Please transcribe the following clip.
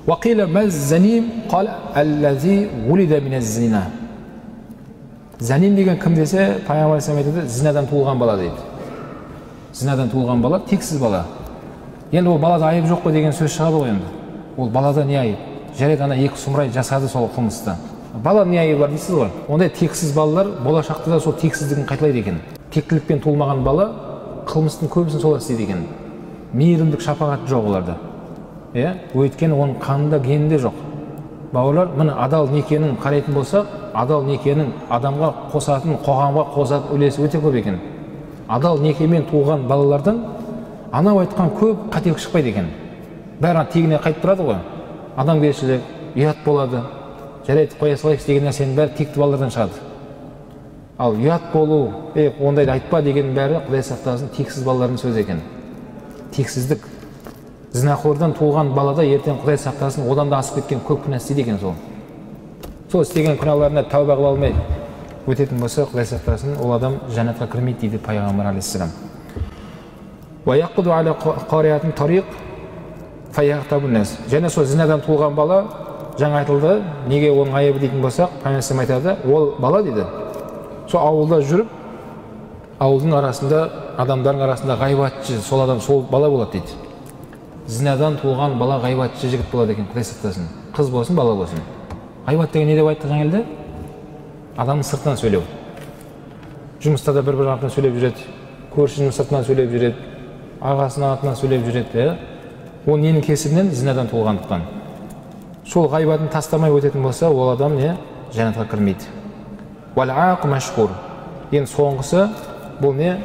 Уақила мәз заним қал әлләзи улида миназ зина. Заним деген кім десе, Пайғамбар айтады, зинадан туылған бала дейді. Зинадан туылған бала тексіз бала. Енді ол балада айып жоқ қой деген сөз шығады ғой енді. Ол балада не айып? Жарайды, ана екі сұмырай жасады сол қылмысты. Бала не айыбы бар дейсіз ғой. Ондай тексіз балалар болашақта да сол тексіздігін қайталайды екен. Тектілікпен туылмаған бала қылмыстың көбісін солай істейді екен. Мейірімдік, шапағат жоқ оларда. Өйткені оның қанында, генінде жоқ. Бауырлар, міне адал некенің қарайтын болсақ, адал некенің адамға қосатын, қоғамға қосатын үлесі өте көп екен. Адал некемен туылған балалардан анау айтқан көп қателік шықпайды екен. Бәрі тегіне қайтып тұрады ғой. Адамгершілік, ұят болады. Жарайды, қоя салайық деген нәрсенің бәрі текті балалардан шығады. Ал ұят болу, ондайды айтпа деген бәрі Құдай сақтасын тексіз балалардың сөзі екен. Тексіздік. Зінақордан туылған балада ертең Құдай сақтасын одан да асып кеткен көп күнә істейді екен сол. Сол істеген күнәларына тәубә қыла алмай өтетін болса, Құдай сақтасын, ол адам жәннатқа кірмейді дейді Пайғамбар алейхиссалам. Уаяқуду аля қариятин тариқ фаяқтабун нас. Және сол зінадан туылған бала, жаңа айтылды, неге оның айыбы дейтін болсақ, Пайғамбар айтады, ол бала дейді. Сол ауылда жүріп, ауылдың арасында, адамдардың арасында ғайбатшы, сол адам сол бала болады дейді. Зінадан туылған бала ғайбатшы жігіт болады екен, Құдай сақтасын. Қыз болсын, бала болсын. Ғайбат деген не деп айтты жаңа елде? Адамның сыртынан сөйлеу. Жұмыста да бір артынан сөйлеп жүреді, көршінің сыртынан сөйлеп жүреді, ағасының артынан сөйлеп жүреді. Ол ненің кесірінен? Зінадан туылғандықтан. Сол ғайбатын тастамай өтетін болса, ол адам не? Жәннатқа кірмейді. Вал-ақу машкур. Ең соңғысы бұл не?